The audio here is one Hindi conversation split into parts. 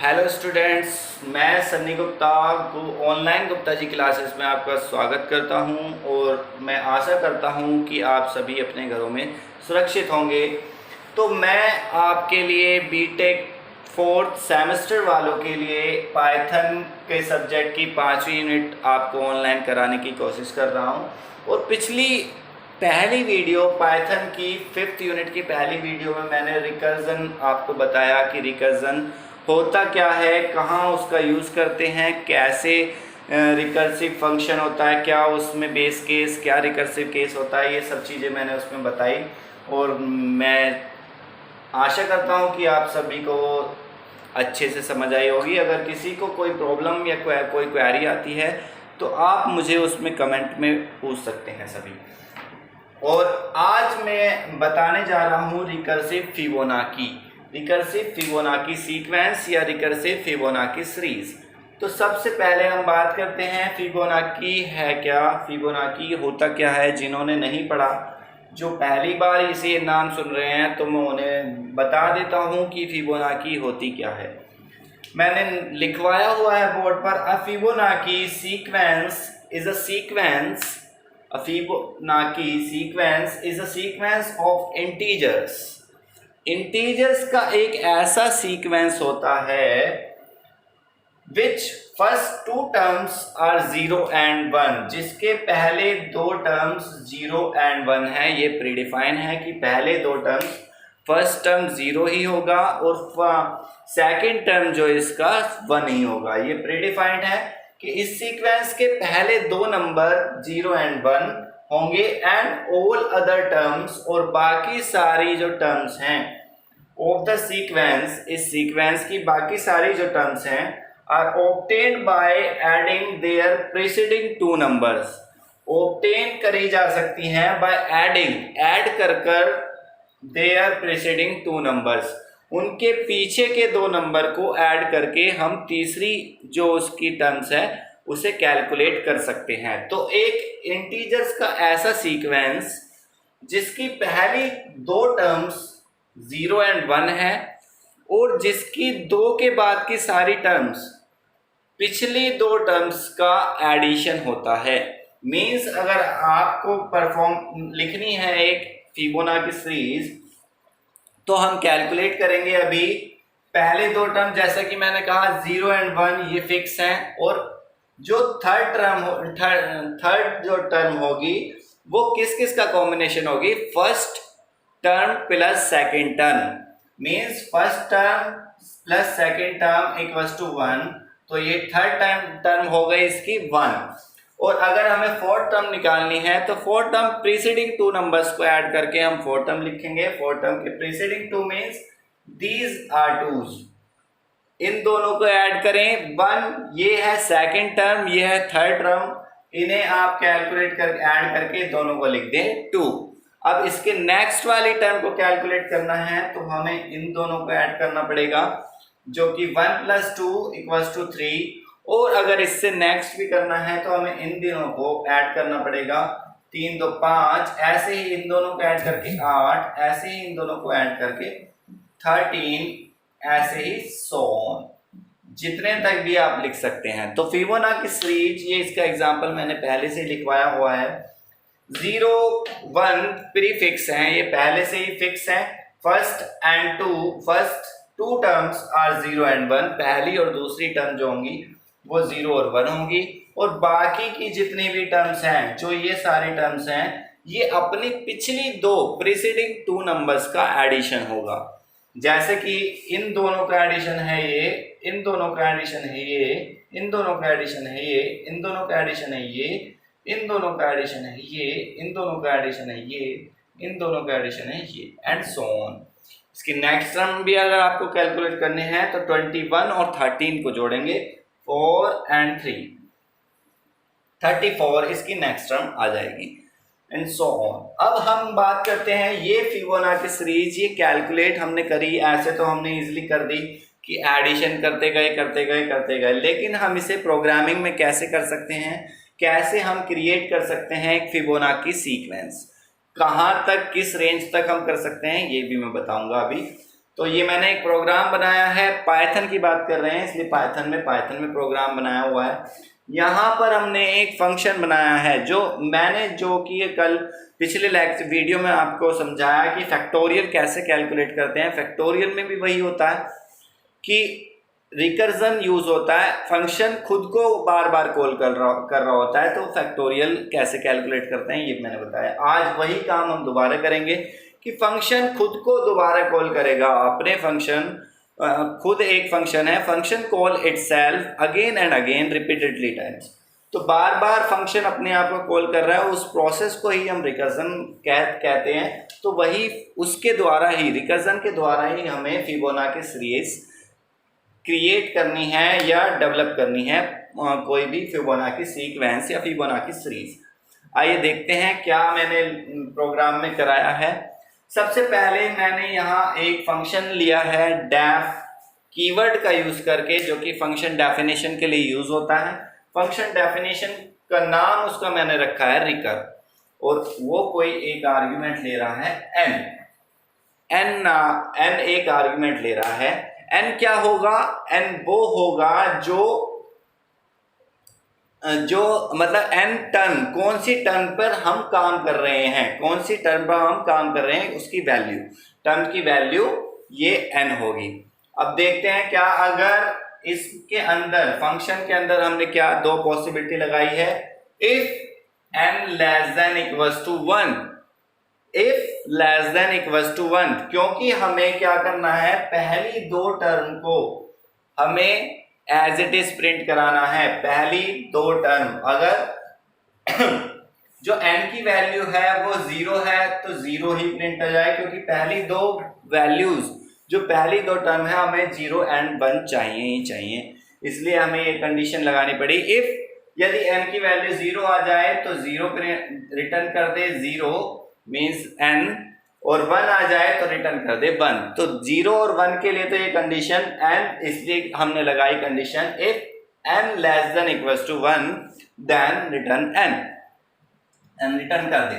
हेलो स्टूडेंट्स, मैं सन्नी गुप्ता ऑनलाइन गुप्ता जी क्लासेस में आपका स्वागत करता हूं और मैं आशा करता हूं कि आप सभी अपने घरों में सुरक्षित होंगे। तो मैं आपके लिए बीटेक 4th सेमेस्टर वालों के लिए पाइथन के सब्जेक्ट की 5वीं यूनिट आपको ऑनलाइन कराने की कोशिश कर रहा हूं। और पहली वीडियो पाइथन की 5th यूनिट की पहली वीडियो में मैंने रिकर्जन आपको बताया कि रिकर्जन होता क्या है, कहाँ उसका यूज़ करते हैं, कैसे रिकर्सिव फंक्शन होता है, क्या उसमें बेस केस, क्या रिकर्सिव केस होता है, ये सब चीज़ें मैंने उसमें बताई। और मैं आशा करता हूँ कि आप सभी को अच्छे से समझ आई होगी। अगर किसी को कोई प्रॉब्लम या कोई क्वेरी आती है तो आप मुझे उसमें कमेंट में पूछ सकते हैं सभी। और आज मैं बताने जा रहा हूँ रिकर्सिव फिबोनाची सीक्वेंस या रिकर्सिव फिबोनाची सीरीज। तो सबसे पहले हम बात करते हैं फिबोनाची है क्या, फिबोनाची होता क्या है। जिन्होंने नहीं पढ़ा, जो पहली बार इसे नाम सुन रहे हैं, तो मैं उन्हें बता देता हूँ कि फिबोनाची होती क्या है। मैंने लिखवाया हुआ है बोर्ड पर, a Fibonacci sequence is a sequence A Fibonacci sequence is a sequence of integers। Integers का एक ऐसा सीक्वेंस होता है which first two terms are 0 and 1, जिसके पहले दो टर्म्स 0 and 1 है। ये प्रीडिफाइन है कि पहले दो टर्म्स, फर्स्ट टर्म 0 ही होगा और सेकेंड टर्म जो इसका 1 ही होगा। ये प्रीडिफाइंड है कि इस सीक्वेंस के पहले दो नंबर 0 and 1 होंगे एंड ऑल अदर टर्म्स, और बाकी सारी जो टर्म्स हैं ऑफ द सीक्वेंस, इस सीक्वेंस की बाकी सारी जो टर्म्स हैं, are obtained by adding their preceding two numbers. Obtain करी जा सकती हैं बाय एडिंग, ऐड कर देयर प्रीसीडिंग टू नंबर्स, उनके पीछे के दो नंबर को ऐड करके हम तीसरी जो उसकी टर्म्स है उसे कैलकुलेट कर सकते हैं। तो एक इंटीजर्स का ऐसा सीक्वेंस जिसकी पहली दो टर्म्स 0 and 1 है और जिसकी दो के बाद की सारी टर्म्स पिछली दो टर्म्स का एडिशन होता है। मीन्स अगर आपको लिखनी है एक फिबोनाची सीरीज, तो हम कैलकुलेट करेंगे। अभी पहले दो टर्म, जैसा कि मैंने कहा 0 and 1 ये फिक्स हैं, और जो थर्ड जो टर्म होगी वो किस किस का कॉम्बिनेशन होगी, first term plus second term. Means first term plus second term equals to 1, तो ये थर्ड टर्म हो गई इसकी 1। और अगर हमें फोर्थ टर्म निकालनी है तो fourth term preceding two numbers को ऐड करके हम फोर्थ टर्म लिखेंगे। फोर्थ टर्म के preceding two means these are twos, इन दोनों को ऐड करें 1, ये है सेकंड टर्म, ये है थर्ड टर्म, इन्हें आप कैलकुलेट कर ऐड करके दोनों को लिख दें 2। अब इसके नेक्स्ट वाली टर्म को कैलकुलेट करना है तो हमें इन दोनों को ऐड करना पड़ेगा, जो कि 1 + 2 = 3। और अगर इससे नेक्स्ट भी करना है तो हमें इन दोनों को ऐड करना पड़ेगा, 3 2 5, ऐसे ही इन दोनों को ऐड करके 8, ऐसे ही इन दोनों को ऐड करके 13, ऐसे ही सो ऑन, जितने तक भी आप लिख सकते हैं। तो फिबोनाची सीरीज, ये इसका एग्जांपल मैंने पहले से लिखवाया हुआ है। 0 1 प्रीफिक्स हैं, ये पहले से ही फिक्स हैं। First two terms are 0 and 1, पहली और दूसरी टर्म जो होंगी वो 0 और 1 होंगी, और बाकी की जितनी भी टर्म्स हैं, जो ये सारी टर्म्स हैं, ये अपनी पिछली दो प्रीसीडिंग टू नंबर्स का एडिशन होगा। जैसे कि इन दोनों का एडिशन है ये, इन दोनों का एडिशन है ये, इन दोनों का एडिशन है ये, इन दोनों का एडिशन है ये, इन दोनों का एडिशन है ये, इन दोनों का एडिशन है ये, इन दोनों का एडिशन है ये, एंड सो ऑन। इसकी नेक्स्ट टर्म भी अगर आपको कैलकुलेट करने हैं तो 21 और 13 को जोड़ेंगे, 4 and 3, 34 इसकी नेक्स्ट टर्म आ जाएगी, एंड सो ऑन। अब हम बात करते हैं ये फिबोनाची सीरीज, ये कैलकुलेट हमने करी, ऐसे तो हमने इजीली कर दी कि एडिशन करते गए, लेकिन हम इसे प्रोग्रामिंग में कैसे कर सकते हैं, कैसे हम क्रिएट कर सकते हैं एक फिबोनाची सीक्वेंस, कहाँ तक, किस रेंज तक हम कर सकते हैं, ये भी मैं बताऊंगा अभी। तो ये मैंने एक प्रोग्राम बनाया है, पाइथन की बात कर रहे हैं इसलिए पाइथन में प्रोग्राम बनाया हुआ है। यहाँ पर हमने एक फंक्शन बनाया है जो कि कल पिछले वीडियो में आपको समझाया कि फैक्टोरियल कैसे कैलकुलेट करते हैं। फैक्टोरियल में भी वही होता है कि रिकर्जन यूज होता है, फंक्शन खुद को बार बार कॉल कर रहा होता है, तो फैक्टोरियल कैसे कैलकुलेट करते हैं ये मैंने बताया। आज वही काम हम दोबारा करेंगे कि फंक्शन खुद को दोबारा कॉल करेगा। अपने फंक्शन खुद एक फंक्शन है, function call itself again and again repeatedly times. तो बार बार फंक्शन अपने आप को कॉल कर रहा है, उस प्रोसेस को ही हम रिकर्जन कहते हैं। तो वही उसके द्वारा ही, रिकर्जन के द्वारा ही हमें फिबोनाची सीरीज क्रिएट करनी है या डेवलप करनी है, कोई भी फिबोनाची सीक्वेंस या फिबोनाची सीरीज। आइए देखते हैं क्या मैंने प्रोग्राम में कराया है। सबसे पहले मैंने यहाँ एक फंक्शन लिया है डेफ कीवर्ड का यूज करके, जो कि फंक्शन डेफिनेशन के लिए यूज होता है। फंक्शन डेफिनेशन का नाम उसका मैंने रखा है रिकर, और वो कोई एक आर्ग्यूमेंट ले रहा है एन एक आर्ग्यूमेंट ले रहा है। एन क्या होगा? एन वो होगा जो मतलब एन टर्म, कौन सी टर्म पर हम काम कर रहे हैं, कौन सी टर्म पर हम काम कर रहे हैं उसकी वैल्यू, टर्म की वैल्यू ये एन होगी। अब देखते हैं क्या अगर इसके अंदर, फंक्शन के अंदर हमने क्या दो पॉसिबिलिटी लगाई है, if n less than equals to 1, if less than equals to 1, क्योंकि हमें क्या करना है, पहली दो टर्म को हमें एज इट इज प्रिंट कराना है। पहली दो टर्म अगर जो n की वैल्यू है वो 0 है तो 0 ही प्रिंट हो जाए, क्योंकि पहली दो वैल्यूज, जो पहली दो टर्म है हमें 0 एंड 1 चाहिए ही चाहिए, इसलिए हमें ये कंडीशन लगानी पड़ी। इफ यदि n की वैल्यू 0 आ जाए तो 0 रिटर्न कर दे, 0 मीन्स n, और 1 आ जाए तो रिटर्न कर दे 1। तो 0 और 1 के लिए तो ये कंडीशन n, इसलिए हमने लगाई condition if n less than equals to 1 then return n return कर दे।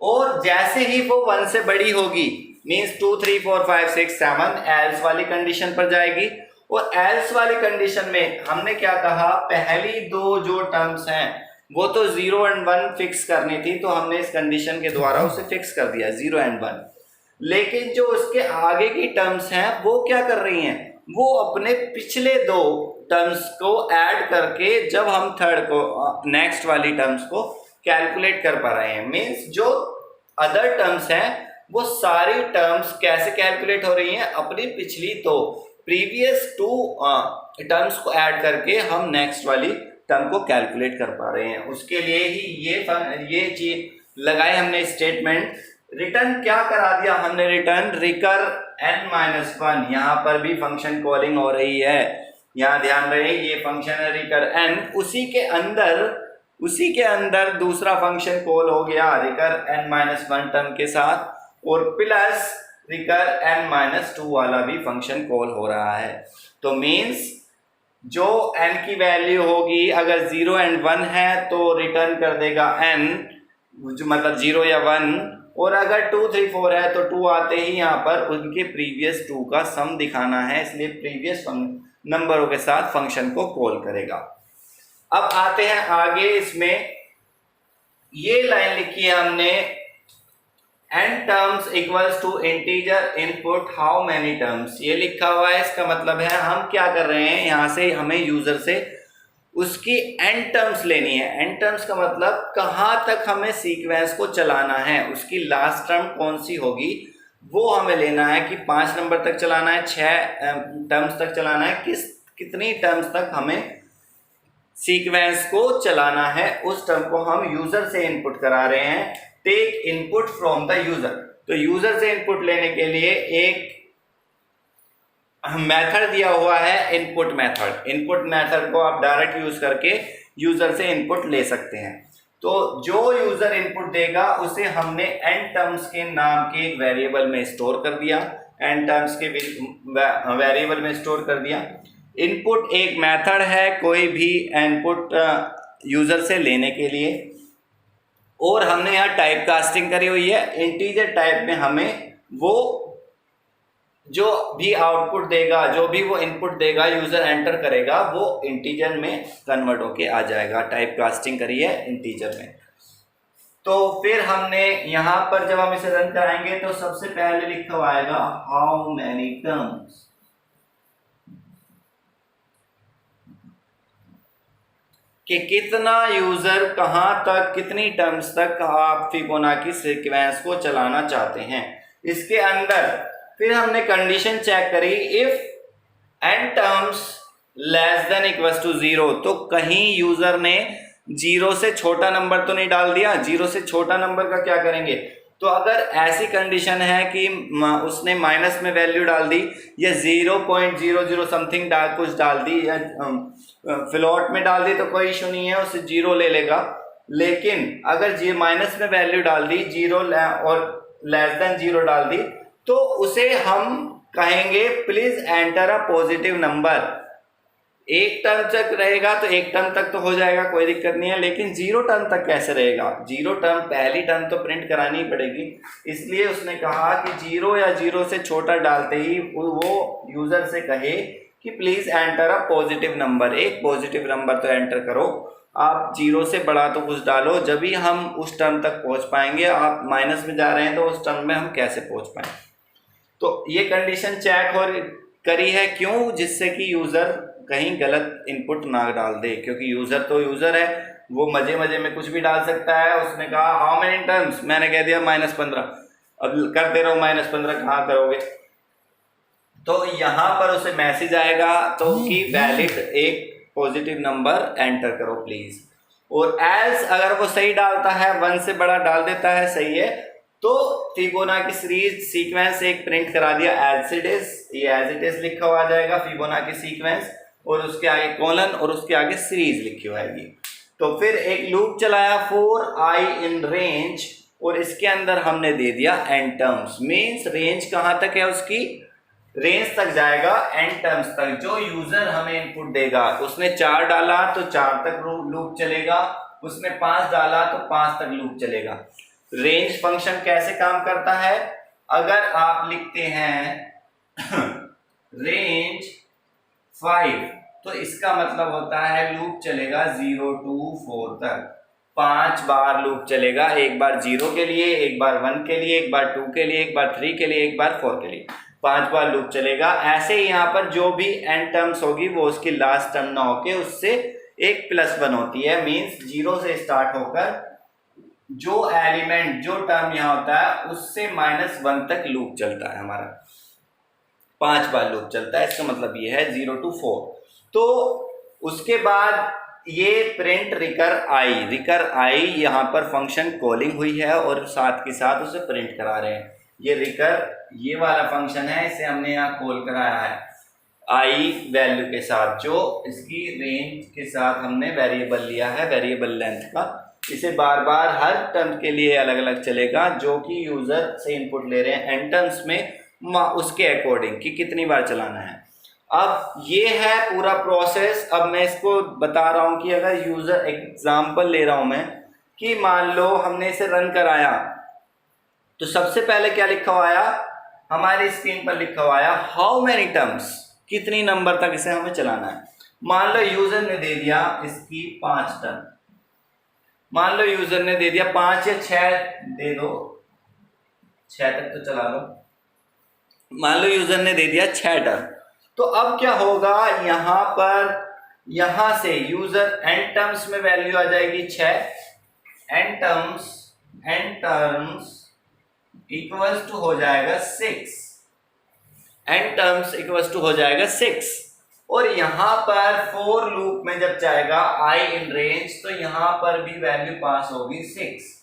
और जैसे ही वो 1 से बड़ी होगी, मीन्स 2 3 4 5 6 7 एल्स वाली कंडीशन पर जाएगी। और एल्स वाली कंडीशन में हमने क्या कहा, पहली दो जो टर्म्स हैं वो तो 0 एंड 1 फिक्स करनी थी, तो हमने इस कंडीशन के द्वारा उसे फिक्स कर दिया 0 एंड 1। लेकिन जो उसके आगे की टर्म्स हैं वो क्या कर रही हैं, वो अपने पिछले दो टर्म्स को ऐड करके जब हम थर्ड को, नेक्स्ट वाली टर्म्स को कैलकुलेट कर पा रहे हैं। मीन्स जो अदर टर्म्स हैं वो सारी टर्म्स कैसे कैलकुलेट हो रही हैं, अपनी पिछली दो प्रीवियस टू टर्म्स को ऐड करके हम नेक्स्ट वाली टर्म को कैलकुलेट कर पा रहे हैं। उसके लिए ही ये चीज लगाए हमने स्टेटमेंट। रिटर्न क्या करा दिया हमने, रिटर्न रिकर n-1। यहाँ पर भी फंक्शन कॉलिंग हो रही है, यहाँ ध्यान रहे ये फंक्शन है रिकर n, उसी के अंदर दूसरा फंक्शन कॉल हो गया रिकर n-1 टर्म के साथ, और प्लस रिकर n-2 वाला भी फंक्शन कॉल हो रहा है। तो मीन्स जो n की वैल्यू होगी, अगर 0 एंड 1 है तो रिटर्न कर देगा n, जो मतलब 0 या 1, और अगर 2 3 4 है तो 2 आते ही यहाँ पर उनके प्रीवियस 2 का सम दिखाना है, इसलिए प्रीवियस नंबरों के साथ फंक्शन को कॉल करेगा। अब आते हैं आगे, इसमें ये लाइन लिखी है हमने, n terms equals to integer input how many terms, ये लिखा हुआ है। इसका मतलब है हम क्या कर रहे हैं, यहाँ से हमें यूजर से उसकी n टर्म्स लेनी है। n टर्म्स का मतलब कहाँ तक हमें सीक्वेंस को चलाना है, उसकी लास्ट टर्म कौन सी होगी वो हमें लेना है, कि 5 नंबर तक चलाना है, 6 टर्म्स तक चलाना है, कितनी टर्म्स तक हमें सीक्वेंस को चलाना है, उस टर्म को हम यूजर से इनपुट करा रहे हैं। Take input from the user, तो यूजर से इनपुट लेने के लिए एक मेथड दिया हुआ है इनपुट मेथड। इनपुट मेथड को आप डायरेक्ट यूज करके यूजर से इनपुट ले सकते हैं। तो जो यूजर इनपुट देगा उसे हमने n टर्म्स के नाम के एक वेरिएबल में स्टोर कर दिया, n टर्म्स के वेरिएबल में स्टोर कर दिया। इनपुट एक मेथड है कोई भी इनपुट यूजर से लेने के लिए, और हमने यहाँ टाइप कास्टिंग करी हुई है। इंटीजर टाइप में हमें वो जो भी आउटपुट देगा, जो भी वो इनपुट देगा, यूजर एंटर करेगा, वो इंटीजर में कन्वर्ट होके आ जाएगा। टाइप कास्टिंग करी है इंटीजर में। तो फिर हमने यहां पर जब हम इसे रन कराएंगे तो सबसे पहले लिखा हुआ आएगा हाउ मैनी टर्म्स, कि कितना यूजर कहां तक, कितनी टर्म्स तक आप फिबोनाची सीक्वेंस को चलाना चाहते हैं। इसके अंदर फिर हमने कंडीशन चेक करी, if n terms less than equal to 0, तो कहीं यूजर ने 0 से छोटा नंबर तो नहीं डाल दिया। 0 से छोटा नंबर का क्या करेंगे, तो अगर ऐसी कंडीशन है कि उसने माइनस में वैल्यू डाल दी या 0.00 समथिंग कुछ डाल दी या फ्लोट में डाल दी तो कोई इशू नहीं है, उसे 0 ले लेगा। लेकिन अगर जी माइनस में वैल्यू डाल दी, 0 और लेस देन 0 डाल दी, तो उसे हम कहेंगे please enter a positive number. एक टर्म तक रहेगा तो एक टर्म तक तो हो जाएगा, कोई दिक्कत नहीं है, लेकिन 0 टर्म तक कैसे रहेगा। 0 टर्म, पहली टर्म तो प्रिंट करानी पड़ेगी। इसलिए उसने कहा कि 0 या 0 से छोटा डालते ही वो यूजर से कहे कि please enter a positive number, एक पॉजिटिव नंबर तो एंटर करो। आप 0 से बड़ा तो कुछ डालो, जब भी हम उस टर्म तक पहुंच पाएंगे। आप माइनस में जा रहे हैं तो उस टर्म में हम कैसे पहुंच पाए। तो ये कंडीशन चेक और करी है, क्यों, जिससे कि यूजर कहीं गलत इनपुट ना डाल दे, क्योंकि यूजर तो यूजर है, वो मजे मजे में कुछ भी डाल सकता है। उसने कहा हाउ मेनी टर्म्स, मैंने कह दिया -15, अब कर दे रहा हूं -15, कहाँ करोगे। तो यहां पर उसे मैसेज आएगा तो कि वैलिड एक पॉजिटिव नंबर एंटर करो प्लीज। और एल्स अगर वो सही डालता है, 1 से बड़ा डाल देता है, सही है, तो फिबोनाची सीरीज सीक्वेंस एक प्रिंट करा दिया एज इट इज। ये एज इट इज लिखा हुआ आ जाएगा फिबोनाची सीक्वेंस, और उसके आगे कोलन और उसके आगे सीरीज लिखी हुई आएगी। तो फिर एक लूप चलाया फॉर i इन रेंज, और इसके अंदर हमने दे दिया n टर्म्स। मींस रेंज कहां तक है उसकी, रेंज तक जाएगा n टर्म्स तक। जो यूजर हमें इनपुट देगा, उसने 4 डाला तो 4 तक लूप चलेगा, उसने 5 डाला तो 5 तक लूप चलेगा। रेंज फंक्शन कैसे काम करता है, अगर आप लिखते हैं रेंज 5, तो इसका मतलब होता है लूप चलेगा 0 to 4 तक, 5 बार लूप चलेगा। एक बार 0 के लिए, एक बार 1 के लिए, एक बार 2 के लिए, एक बार 3 के लिए, एक बार 4 के लिए, 5 बार लूप चलेगा। ऐसे ही यहाँ पर जो भी n टर्म्स होगी वो उसकी लास्ट टर्म ना होके उससे एक +1 होती है। मींस 0 से स्टार्ट होकर जो एलिमेंट, जो टर्म यहाँ होता है उससे -1 तक लूप चलता है हमारा, 5 बार लूप चलता है। इसका मतलब ये है 0 to 4। तो उसके बाद ये प्रिंट रिकर आई यहाँ पर फंक्शन कॉलिंग हुई है और साथ के साथ उसे प्रिंट करा रहे हैं। ये रिकर, ये वाला फंक्शन है, इसे हमने यहाँ कॉल कराया है आई वैल्यू के साथ, जो इसकी रेंज के साथ हमने वेरिएबल लिया है, वेरिएबल लेंथ का। इसे बार बार हर टर्म के लिए अलग अलग चलेगा, जो कि यूजर से इनपुट ले रहे हैं n टर्म्स में, उसके अकॉर्डिंग कि कितनी बार चलाना है। अब ये है पूरा प्रोसेस। अब मैं इसको बता रहा हूं कि अगर यूजर, एग्जांपल ले रहा हूं मैं, कि मान लो हमने इसे रन कराया, तो सबसे पहले क्या लिखा हुआ आया हमारी स्क्रीन पर, लिखा हुआ आया हाउ मैनी टर्म्स, कितनी नंबर तक इसे हमें चलाना है। मान लो यूजर ने दे दिया इसकी 5 टर्म, मान लो यूजर ने दे दिया 5 या 6 दे दो, 6 तक तो चला लो। मान लो यूजर ने दे दिया 6 टर्म, तो अब क्या होगा, यहां पर, यहां से यूजर n टर्म्स में वैल्यू आ जाएगी 6, n टर्म्स इक्वल्स टू हो जाएगा 6, n टर्म्स इक्वल्स टू हो जाएगा 6। और यहां पर फॉर लूप में जब जाएगा i इन रेंज, तो यहां पर भी वैल्यू पास होगी 6।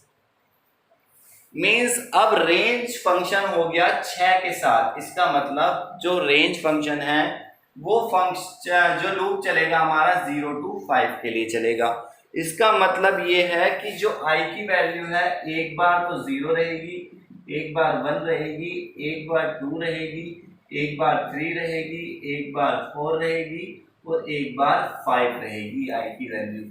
मींस अब रेंज फंक्शन हो गया 6 के साथ। इसका मतलब जो रेंज फंक्शन है वो फंक्शन, जो लूप चलेगा हमारा 0 to 5 के लिए चलेगा। इसका मतलब ये है कि जो i की वैल्यू है, एक बार तो 0 रहेगी, एक बार 1 रहेगी, एक बार 2 रहेगी, एक बार 3 रहेगी, एक बार 4 रहेगी और एक बार 5 रहेगी i की वैल्यू।